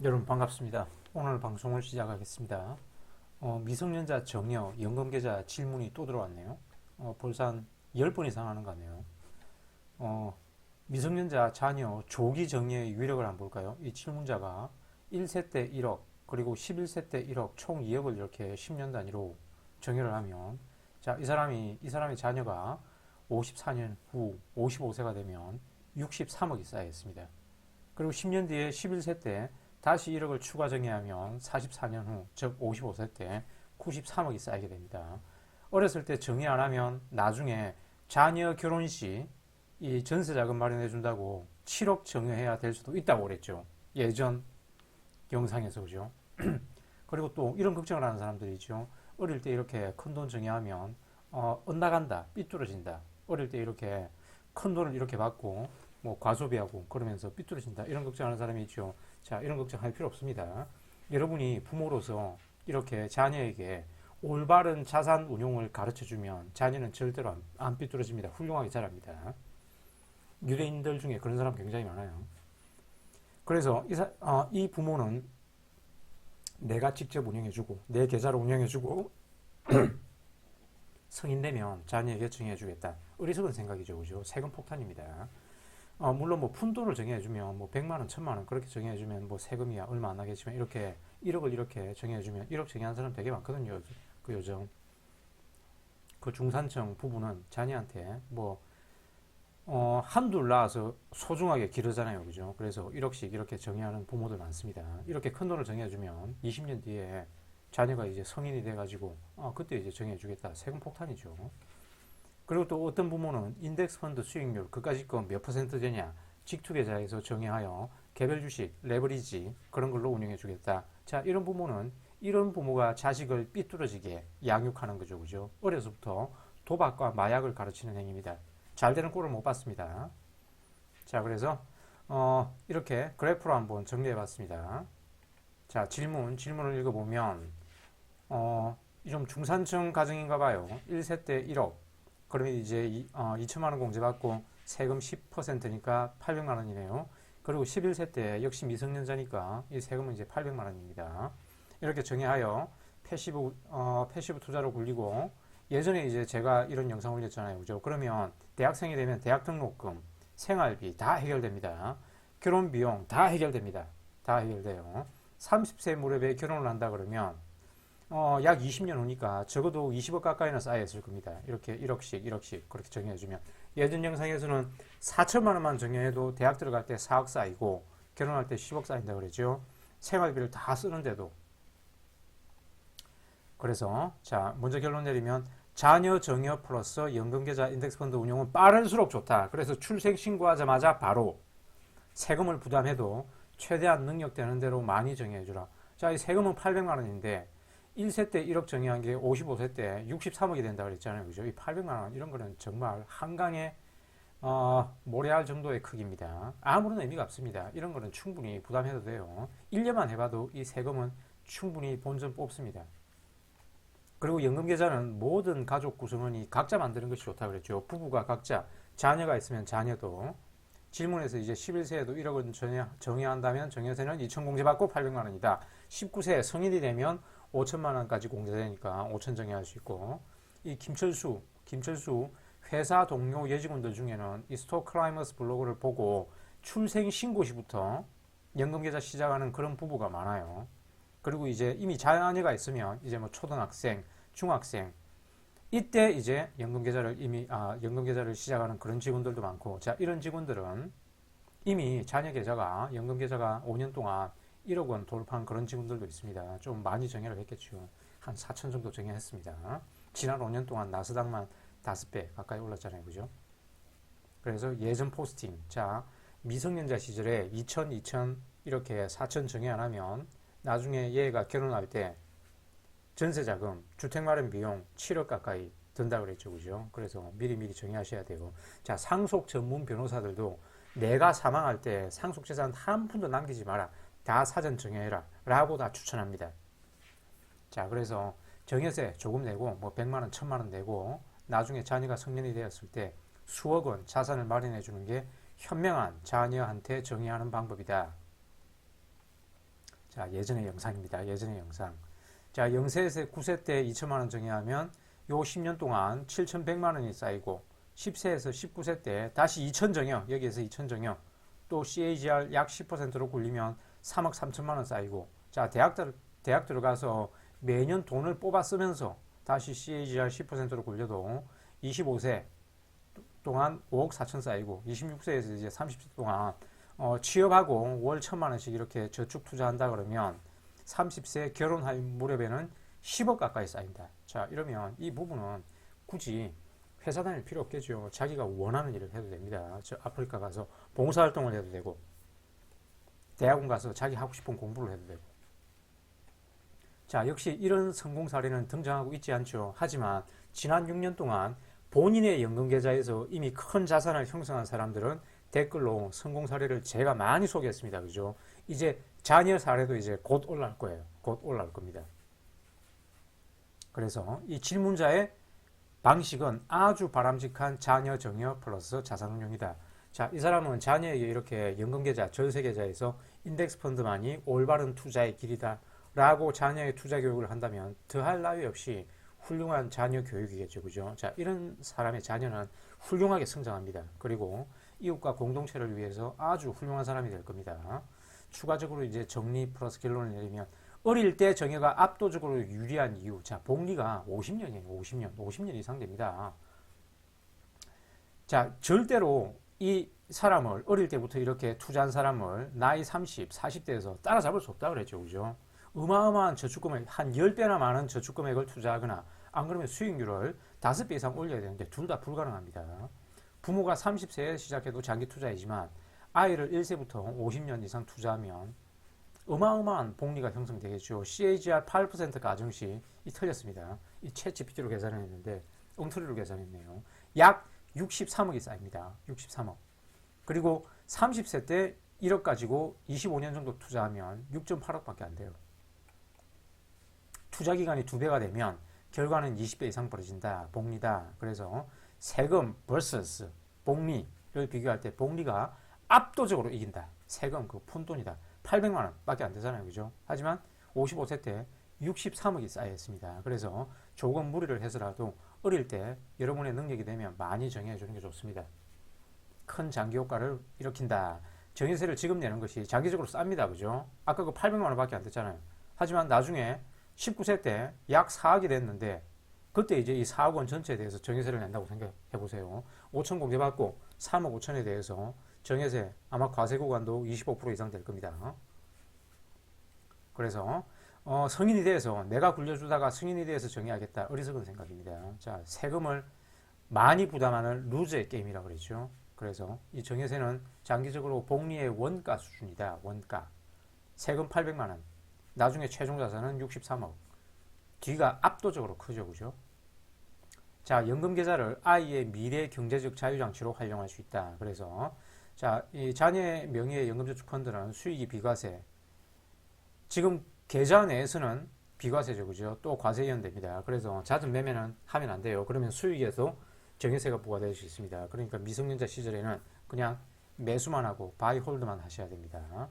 여러분 반갑습니다. 오늘 방송을 시작하겠습니다. 미성년자 정여 연금계좌 질문이 또 들어왔네요. 벌써 한 10번 이상 하는 거 같네요. 미성년자 자녀 조기 정여의 유력을 한번 볼까요? 이 질문자가 1세 때 1억 그리고 11세 때 1억 총 2억을 이렇게 10년 단위로 정여를 하면 자, 이 사람의 자녀가 54년 후 55세가 되면 63억이 쌓여있습니다. 그리고 10년 뒤에 11세 때 다시 1억을 추가 정의하면 44년 후, 즉 55세 때 93억이 쌓이게 됩니다. 어렸을 때 정의 안 하면 나중에 자녀 결혼 시 이 전세자금 마련해 준다고 7억 정의해야 될 수도 있다고 그랬죠. 예전 영상에서 그죠. 그리고 또 이런 걱정을 하는 사람들이 있죠. 어릴 때 이렇게 큰 돈 정의하면 엇나간다, 삐뚤어진다. 어릴 때 이렇게 큰 돈을 이렇게 받고 뭐 과소비하고 그러면서 삐뚤어진다. 이런 걱정하는 사람이 있죠. 자, 이런 걱정할 필요 없습니다. 여러분이 부모로서 이렇게 자녀에게 올바른 자산 운용을 가르쳐 주면 자녀는 절대로 안 삐뚤어집니다. 훌륭하게 자랍니다. 유대인들 중에 그런 사람 굉장히 많아요. 그래서 이 부모는 내가 직접 운영해주고 내 계좌를 운영해주고 성인 되면 자녀에게 정해주겠다. 어리석은 생각이죠, 그죠? 세금 폭탄입니다. 물론 뭐 푼돈을 정해주면 뭐 100만 원, 1000만 원 그렇게 정해주면 뭐 세금이야 얼마 안 나겠지만 이렇게 1억을 이렇게 정해주면 1억 정의한 사람 되게 많거든요. 그 요즘 그 중산층 부부는 자녀한테 뭐 한둘 낳아서 소중하게 기르잖아요, 그죠? 그래서 1억씩 이렇게 정의하는 부모들 많습니다. 이렇게 큰 돈을 정해주면 20년 뒤에 자녀가 이제 성인이 돼가지고 그때 이제 정해주겠다. 세금 폭탄이죠. 그리고 또 어떤 부모는 인덱스 펀드 수익률 그까짓 거 몇 퍼센트 되냐 직투계좌에서 정해하여 개별 주식, 레버리지 그런 걸로 운영해 주겠다. 자, 이런 부모가 자식을 삐뚤어지게 양육하는 거죠, 그죠? 어려서부터 도박과 마약을 가르치는 행위입니다. 잘 되는 꼴을 못 봤습니다. 자, 그래서 이렇게 그래프로 한번 정리해 봤습니다. 자, 질문을 읽어보면 좀 중산층 가정인가 봐요. 1세 때 1억. 그러면 이제 2천만 원 공제받고 세금 10%니까 800만 원이네요. 그리고 11세 때 역시 미성년자니까 이 세금은 이제 800만 원입니다. 이렇게 정의하여 패시브 투자로 굴리고 예전에 이제 제가 이런 영상 올렸잖아요. 그죠? 그러면 대학생이 되면 대학 등록금, 생활비 다 해결됩니다. 결혼 비용 다 해결됩니다. 다 해결돼요. 30세 무렵에 결혼을 한다 그러면 약 20년 후니까 적어도 20억 가까이는 쌓여있을 겁니다. 이렇게 1억씩 그렇게 정해주면. 예전 영상에서는 4천만 원만 정해도 대학 들어갈 때 4억 쌓이고 결혼할 때 10억 쌓인다 그랬죠. 생활비를 다 쓰는데도. 그래서 자, 먼저 결론 내리면 자녀 정여 플러스 연금계좌 인덱스펀드 운용은 빠를수록 좋다. 그래서 출생 신고하자마자 바로 세금을 부담해도 최대한 능력되는 대로 많이 정해주라. 자, 이 세금은 800만 원인데 1세 때 1억 정의한 게 55세 때 63억이 된다 그랬잖아요. 그죠? 이 800만 원 이런 거는 정말 한강에 모래알 정도의 크기입니다. 아무런 의미가 없습니다. 이런 거는 충분히 부담해도 돼요. 1년만 해봐도 이 세금은 충분히 본전 뽑습니다. 그리고 연금계좌는 모든 가족 구성원이 각자 만드는 것이 좋다고 그랬죠. 부부가 각자, 자녀가 있으면 자녀도. 질문에서 이제 11세에도 1억을 정의한다면 정여세는 2천 공제받고 800만 원이다. 19세 성인이 되면 5천만 원까지 공제되니까 5천 정의할 수 있고, 이 김철수 회사 동료 여직원들 중에는 이 스토크라이머스 블로그를 보고 출생 신고 시부터 연금계좌 시작하는 그런 부부가 많아요. 그리고 이제 이미 자녀가 있으면 이제 뭐 초등학생, 중학생 이때 이제 연금계좌를 시작하는 그런 직원들도 많고, 자, 이런 직원들은 이미 연금계좌가 5년 동안 1억 원 돌파한 그런 직원들도 있습니다. 좀 많이 정예를 했겠죠. 한 4천 정도 정예했습니다. 지난 5년 동안 나스닥만 5배 가까이 올랐잖아요. 그죠? 그래서 예전 포스팅. 자, 미성년자 시절에 2천 이렇게 4천 정예 안 하면 나중에 얘가 결혼할 때 전세자금, 주택마련 비용 7억 가까이 든다 그랬죠. 그죠? 그래서 미리 정리하셔야 되고. 자, 상속 전문 변호사들도 내가 사망할 때 상속재산 한 푼도 남기지 마라. 다 사전 정해라. 라고 다 추천합니다. 자, 그래서 정여세 조금 내고, 뭐 100만 원, 1000만 원 내고, 나중에 자녀가 성년이 되었을 때 수억 원 자산을 마련해 주는 게 현명한 자녀한테 정의하는 방법이다. 자, 예전의 영상입니다. 예전의 영상. 자, 0세에서 9세 때 2천만 원 정해하면 요 10년 동안 7,100만 원이 쌓이고 10세에서 19세 때 다시 2천 정해. 여기에서 2천 정해. 또 CAGR 약 10%로 굴리면 3억 3천만 원 쌓이고 자, 대학 들어가서 매년 돈을 뽑아 쓰면서 다시 CAGR 10%로 굴려도 25세 동안 5억 4천 쌓이고 26세에서 이제 30세 동안 취업하고 월 1,000만 원씩 이렇게 저축 투자한다 그러면 30세 결혼할 무렵에는 10억 가까이 쌓인다. 자, 이러면 이 부분은 굳이 회사 다닐 필요 없겠죠. 자기가 원하는 일을 해도 됩니다. 저 아프리카 가서 봉사활동을 해도 되고 대학원 가서 자기 하고 싶은 공부를 해도 되고 자, 역시 이런 성공 사례는 등장하고 있지 않죠. 하지만 지난 6년 동안 본인의 연금 계좌에서 이미 큰 자산을 형성한 사람들은 댓글로 성공 사례를 제가 많이 소개했습니다. 그죠? 이제 자녀 사례도 이제 곧 올라올 거예요. 곧 올라올 겁니다. 그래서 이 질문자의 방식은 아주 바람직한 자녀 정여 플러스 자산운용이다. 자, 이 사람은 자녀에게 이렇게 연금계좌, 절세계좌에서 인덱스 펀드만이 올바른 투자의 길이다 라고 자녀의 투자 교육을 한다면 더할 나위 없이 훌륭한 자녀 교육이겠죠. 그죠? 자, 이런 사람의 자녀는 훌륭하게 성장합니다. 그리고 이웃과 공동체를 위해서 아주 훌륭한 사람이 될 겁니다. 추가적으로 이제 정리 플러스 결론을 내리면 어릴 때 정여가 압도적으로 유리한 이유. 자, 복리가 50년이에요. 50년 이상 됩니다. 자, 절대로 이 사람을 어릴 때부터 이렇게 투자한 사람을 나이 30, 40대에서 따라잡을 수 없다 그랬죠. 그죠? 어마어마한 저축금액, 한 10배나 많은 저축금액을 투자하거나 안 그러면 수익률을 5배 이상 올려야 되는데 둘 다 불가능합니다. 부모가 30세에 시작해도 장기 투자이지만 아이를 1세부터 50년 이상 투자하면 어마어마한 복리가 형성되겠죠. CAGR 8% 가정시 이 틀렸습니다. 이 챗 GPT로 계산했는데 엉터리로 계산했네요. 약 63억이 쌓입니다. 63억. 그리고 30세 때 1억 가지고 25년 정도 투자하면 6.8억밖에 안 돼요. 투자 기간이 2배가 되면 결과는 20배 이상 벌어진다. 복리다. 그래서 세금 vs 복리를 비교할 때 복리가 압도적으로 이긴다. 세금 그 푼돈이다. 800만 원 밖에 안 되잖아요. 그죠? 하지만 55세 때 63억이 쌓여 있습니다. 그래서 조금 무리를 해서라도 어릴 때 여러분의 능력이 되면 많이 정해 주는 게 좋습니다. 큰 장기 효과를 일으킨다. 정해세를 지금 내는 것이 장기적으로 쌉니다. 그죠? 아까 그 800만 원 밖에 안 됐잖아요. 하지만 나중에 19세 때 약 4억이 됐는데 그때 이제 이 4억 원 전체에 대해서 정해세를 낸다고 생각해 보세요. 5천 공제받고 3억 5천에 대해서 정해세 아마 과세 구간도 25% 이상 될 겁니다. 그래서 성인이 돼서 내가 굴려주다가 성인이 돼서 정해야겠다. 어리석은 생각입니다. 자, 세금을 많이 부담하는 루즈의 게임이라고 그랬죠. 그래서 이 정해세는 장기적으로 복리의 원가 수준이다. 원가. 세금 800만 원. 나중에 최종 자산은 63억. 뒤가 압도적으로 크죠. 그죠? 자, 연금 계좌를 아이의 미래 경제적 자유장치로 활용할 수 있다. 그래서 자, 이 자녀의 명의의 연금저축펀드는 수익이 비과세. 지금 계좌 내에서는 비과세죠. 그죠? 또 과세 예언됩니다. 그래서 잦은 매매는 하면 안 돼요. 그러면 수익에서 정해세가 부과될 수 있습니다. 그러니까 미성년자 시절에는 그냥 매수만 하고 바이 홀드만 하셔야 됩니다.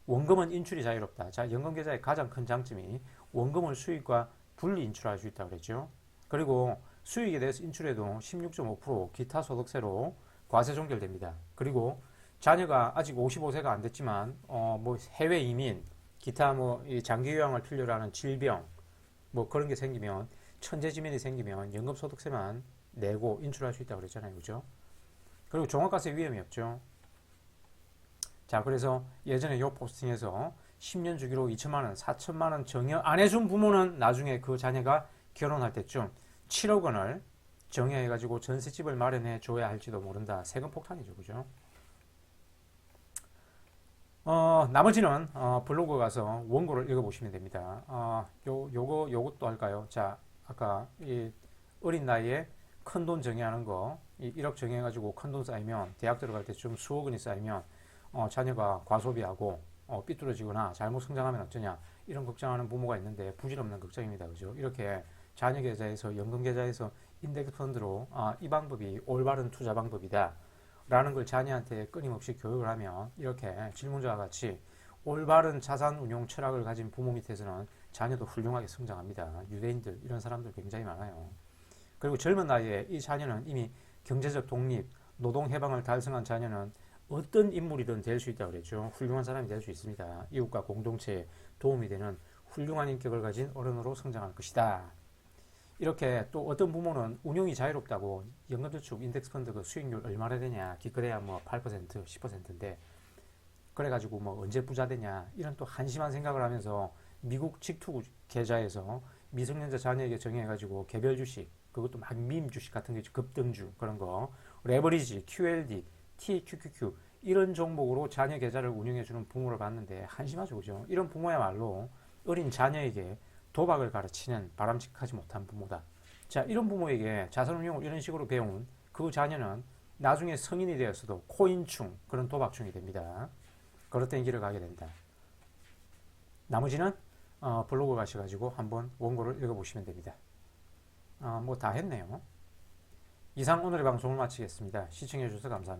원금은 인출이 자유롭다. 자, 연금계좌의 가장 큰 장점이 원금을 수익과 분리 인출할 수 있다고 그랬죠. 그리고 수익에 대해서 인출해도 16.5% 기타 소득세로 과세 종결됩니다. 그리고 자녀가 아직 55세가 안 됐지만 뭐 해외 이민, 기타 뭐 장기 요양을 필요로 하는 질병 뭐 그런 게 생기면 천재지변이 생기면 연금소득세만 내고 인출할 수 있다고 그랬잖아요. 그죠? 그리고 종합과세 위험이 없죠. 자, 그래서 예전에 요 포스팅에서 10년 주기로 2천만 원, 4천만 원 정여 안 해준 부모는 나중에 그 자녀가 결혼할 때쯤 7억 원을 정여해가지고 전셋집을 마련해 줘야 할지도 모른다. 세금 폭탄이죠. 그죠? 나머지는 블로그 가서 원고를 읽어보시면 됩니다. 요것도 할까요? 자, 아까 이 어린 나이에 큰 돈 정해하는 거, 1억 정해가지고 큰 돈 쌓이면 대학 들어갈 때 좀 수억 원이 쌓이면 자녀가 과소비하고 삐뚤어지거나 잘못 성장하면 어쩌냐 이런 걱정하는 부모가 있는데 부질없는 걱정입니다. 그죠? 이렇게 자녀 계좌에서 연금 계좌에서 인덱스 펀드로 이 방법이 올바른 투자 방법이다 라는 걸 자녀한테 끊임없이 교육을 하면 이렇게 질문자와 같이 올바른 자산 운용 철학을 가진 부모 밑에서는 자녀도 훌륭하게 성장합니다. 유대인들 이런 사람들 굉장히 많아요. 그리고 젊은 나이에 이 자녀는 이미 경제적 독립, 노동 해방을 달성한 자녀는 어떤 인물이든 될 수 있다고 그랬죠. 훌륭한 사람이 될 수 있습니다. 이웃과 공동체에 도움이 되는 훌륭한 인격을 가진 어른으로 성장할 것이다. 이렇게 또 어떤 부모는 운용이 자유롭다고 연금저축 인덱스펀드 그 수익률 얼마나 되냐 기껏해야 뭐 8% 10%인데 그래가지고 뭐 언제 부자 되냐 이런 또 한심한 생각을 하면서 미국 직투 계좌에서 미성년자 자녀에게 정해가지고 개별 주식 그것도 막 밈 주식 같은 게 있죠. 급등주 그런 거 레버리지 QLD TQQQ 이런 종목으로 자녀 계좌를 운영해주는 부모를 봤는데 한심하죠 그죠. 이런 부모야말로 어린 자녀에게 도박을 가르치는 바람직하지 못한 부모다. 자, 이런 부모에게 자산운용을 이런 식으로 배운 그 자녀는 나중에 성인이 되었어도 코인충, 그런 도박충이 됩니다. 그렇던 길을 가게 된다. 나머지는 블로그 가셔가지고 한번 원고를 읽어보시면 됩니다. 뭐 다 했네요. 이상 오늘의 방송을 마치겠습니다. 시청해주셔서 감사합니다.